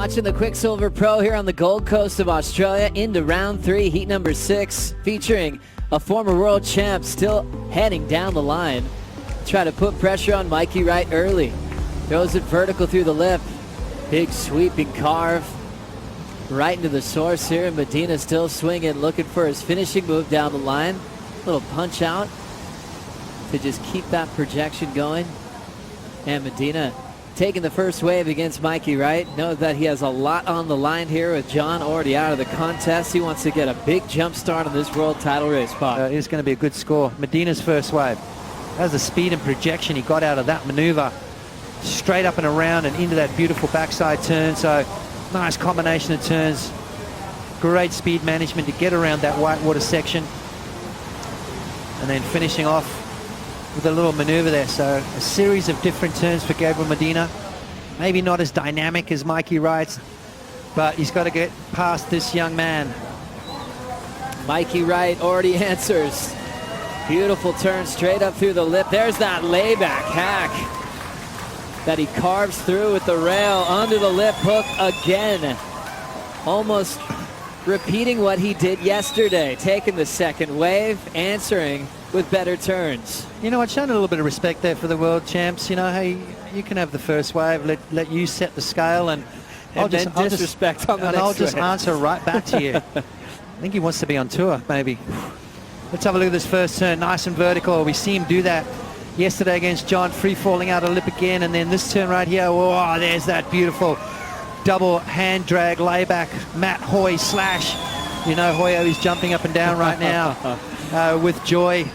Watching the Quiksilver Pro here on the Gold Coast of Australia into round 3, heat number 6, featuring a former world champ still heading down the line. Try to put pressure on Mikey Wright early. Throws it vertical through the lip. Big sweeping carve right into the source here, and Medina still swinging, looking for his finishing move down the line. Little punch out to just keep that projection going. And Medina taking the first wave against Mikey Wright. Knows that he has a lot on the line here with John already out of the contest. He wants to get a big jump start on this world title race, Bob. It's going to be a good score. Medina's first wave. That's the speed and projection he got out of that maneuver. Straight up and around and into that beautiful backside turn. So nice combination of turns. Great speed management to get around that whitewater section. And then finishing off with a little maneuver there. So a series of different turns for Gabriel Medina. Maybe not as dynamic as Mikey Wright, but he's got to get past this young man. Mikey Wright already answers. Beautiful turn straight up through the lip. There's that layback hack that he carves through with the rail under the lip hook again. Almost repeating what he did yesterday, taking the second wave, answering with better turns. You know what, showing a little bit of respect there for the world champs. You know, hey, you can have the first wave, let you set the scale, and I'll just answer right back to you. I think he wants to be on tour, maybe. Let's have a look at this first turn, nice and vertical. We see him do that yesterday against John, free falling out of lip again, and then this turn right here, oh, there's that beautiful double hand drag layback, Matt Hoy slash. You know, Hoyo is jumping up and down right now with joy.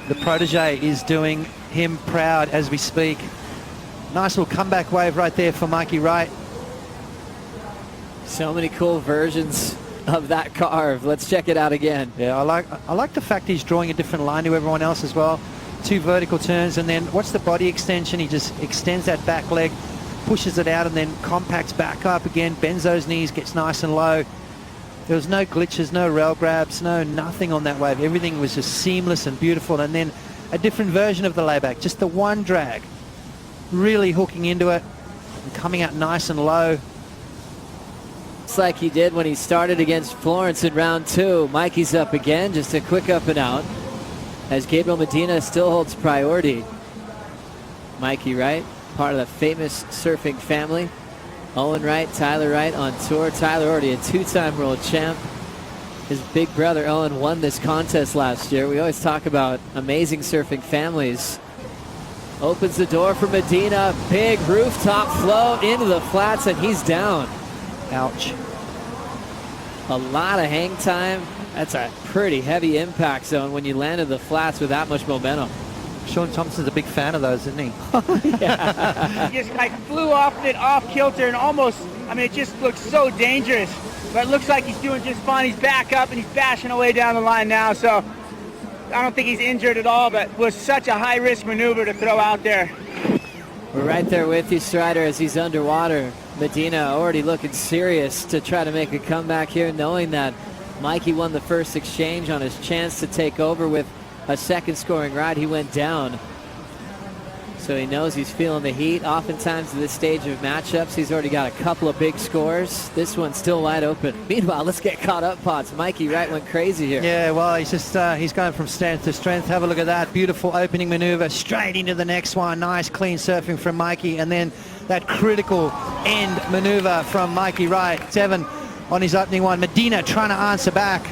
The protege is doing him proud as we speak. Nice little comeback wave right there for Mikey Wright. So many cool versions of that carve. Let's check it out again. Yeah, I like the fact he's drawing a different line to everyone else as well. 2 vertical turns, and then what's the body extension? He just extends that back leg, pushes it out, and then compacts back up again, bends those knees, gets nice and low. There was no glitches, no rail grabs, nothing on that wave. Everything was just seamless and beautiful. And then a different version of the layback, just the one drag, really hooking into it and coming out nice and low. It's like he did when he started against Florence in round 2. Mikey's up again, just a quick up and out, as Gabriel Medina still holds priority. Mikey Wright, part of the famous surfing family. Owen Wright, Tyler Wright on tour. Tyler already a 2-time world champ. His big brother Owen won this contest last year. We always talk about amazing surfing families. Opens the door for Medina. Big rooftop flow into the flats, and he's down. Ouch. A lot of hang time. That's a pretty heavy impact zone when you land in the flats with that much momentum. Sean Thompson's a big fan of those, isn't he? Yeah. He just like flew off it, off kilter, and almost, I mean, it just looks so dangerous. But it looks like he's doing just fine. He's back up and he's bashing away down the line now. So I don't think he's injured at all, but was such a high-risk maneuver to throw out there. We're right there with you, Strider, as he's underwater. Medina already looking serious to try to make a comeback here, knowing that Mikey won the first exchange on his chance to take over with a second scoring ride. He went down. So he knows he's feeling the heat. Oftentimes at this stage of matchups, he's already got a couple of big scores. This one's still wide open. Meanwhile, let's get caught up, Potts. Mikey Wright went crazy here. Yeah, well, he's just he's going from strength to strength. Have a look at that. Beautiful opening maneuver straight into the next one. Nice clean surfing from Mikey. And then that critical end maneuver from Mikey Wright. 7 on his opening one. Medina trying to answer back.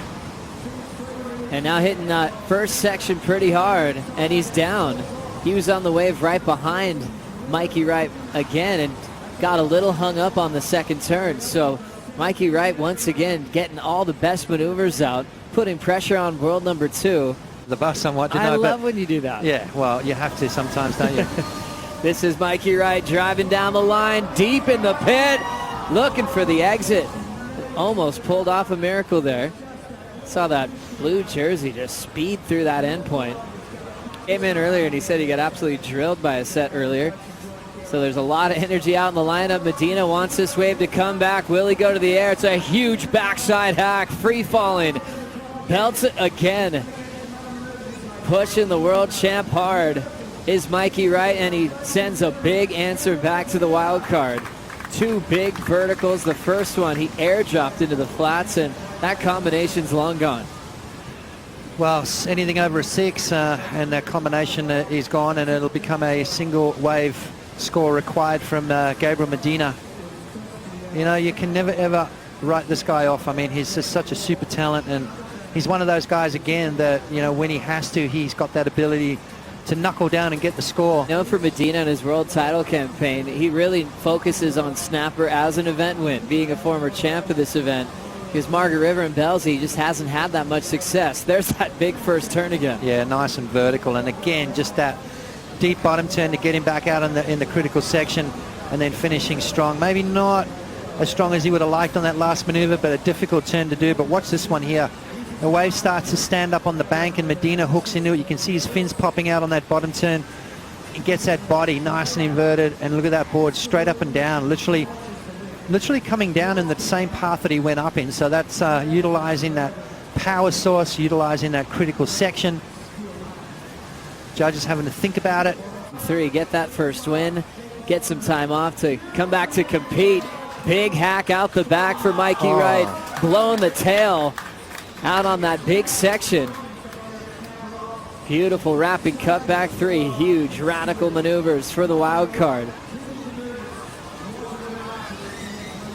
And now hitting that first section pretty hard, and he's down. He was on the wave right behind Mikey Wright again and got a little hung up on the second turn. So Mikey Wright once again getting all the best maneuvers out, putting pressure on world number 2. The bus somewhat. I love when you do that. Yeah, well, you have to sometimes, don't you? This is Mikey Wright driving down the line, deep in the pit, looking for the exit. Almost pulled off a miracle there. Saw that blue jersey just speed through that endpoint. Came in earlier and he said he got absolutely drilled by a set earlier. So there's a lot of energy out in the lineup. Medina wants this wave to come back. Will he go to the air? It's a huge backside hack, free falling. Belts it again. Pushing the world champ hard is Mikey Wright, and he sends a big answer back to the wild card. 2 big verticals. The first one, he airdropped into the flats, and that combination's long gone. Well, anything over a 6 and that combination is gone, and it'll become a single wave score required from Gabriel Medina. You know, you can never ever write this guy off. I mean, he's just such a super talent, and he's one of those guys again that, you know, when he has to, he's got that ability to knuckle down and get the score. Known for Medina in his world title campaign, he really focuses on snapper as an event win, being a former champ of this event. Because Margaret River and Belsey just hasn't had that much success. There's that big first turn again. Yeah, nice and vertical, and again, just that deep bottom turn to get him back out in the critical section, and then finishing strong. Maybe not as strong as he would have liked on that last maneuver, but a difficult turn to do. But watch this one here. The wave starts to stand up on the bank, and Medina hooks into it. You can see his fins popping out on that bottom turn. He gets that body nice and inverted, and look at that board, straight up and down, literally coming down in the same path that he went up in. So that's utilizing that power source, utilizing that critical section. Judges having to think about it. 3, get that first win, get some time off to come back to compete. Big hack out the back for Mikey Wright, blowing the tail out on that big section. Beautiful wrapping cutback 3, huge radical maneuvers for the wild card.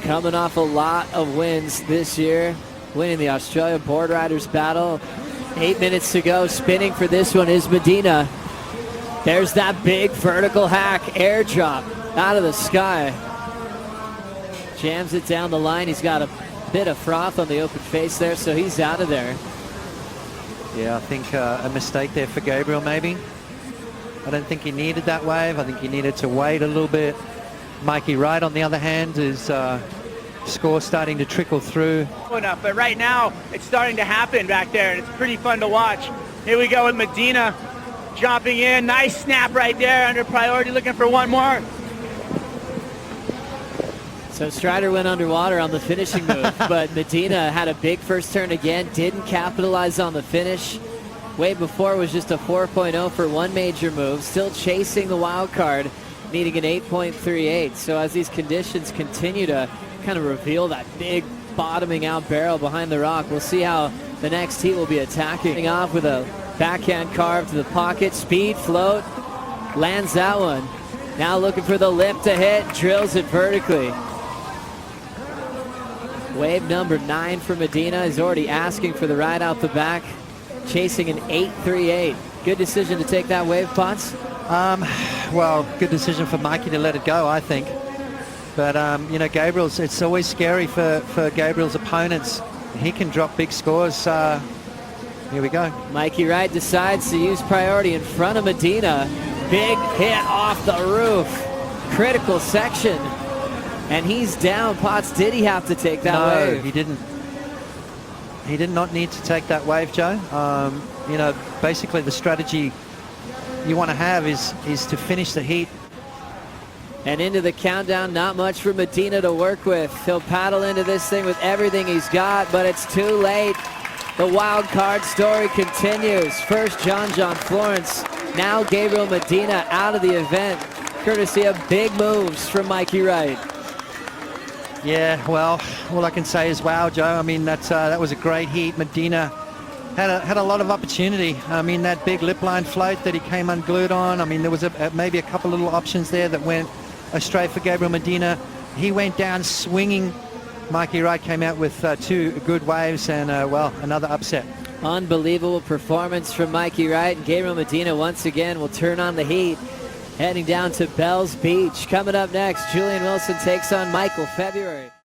Coming off a lot of wins this year, winning the Australia Board Riders Battle. 8 minutes to go. Spinning for this one is Medina. There's that big vertical hack, airdrop out of the sky. Jams it down the line. He's got a bit of froth on the open face there, so he's out of there. Yeah, I think a mistake there for Gabriel maybe. I don't think he needed that wave. I think he needed to wait a little bit. Mikey Wright, on the other hand, is score starting to trickle through. Enough, but right now it's starting to happen back there, and it's pretty fun to watch. Here we go with Medina dropping in. Nice snap right there under priority, looking for one more. So Strider went underwater on the finishing move, but Medina had a big first turn again, didn't capitalize on the finish. Way before was just a 4.0 for one major move, still chasing the wild card, needing an 8.38. So as these conditions continue to kind of reveal that big bottoming out barrel behind the rock, we'll see how the next heat will be attacking. Off with a backhand carve to the pocket, speed, float, lands that one. Now looking for the lip to hit, drills it vertically. Wave number 9 for Medina is already asking for the ride out the back, chasing an 8.38. Good decision to take that wave, Potts? Well, good decision for Mikey to let it go, I think. But, you know, Gabriel's, it's always scary for Gabriel's opponents. He can drop big scores. Here we go. Mikey Wright decides to use priority in front of Medina. Big hit off the roof. Critical section. And he's down. Potts, did he have to take that wave? No, he didn't. He did not need to take that wave, Joe. You know, basically the strategy you want to have is to finish the heat. And into the countdown, not much for Medina to work with. He'll paddle into this thing with everything he's got, but it's too late. The wild card story continues. First, John Florence. Now Gabriel Medina out of the event, courtesy of big moves from Mikey Wright. Yeah, well, all I can say is wow, Joe. I mean, that was a great heat. Medina had a lot of opportunity. I mean, that big lip line float that he came unglued on. I mean, there was maybe a couple little options there that went astray for Gabriel Medina. He went down swinging. Mikey Wright came out with 2 good waves and, well, another upset. Unbelievable performance from Mikey Wright. And Gabriel Medina once again will turn on the heat, heading down to Bells Beach. Coming up next, Julian Wilson takes on Michael February.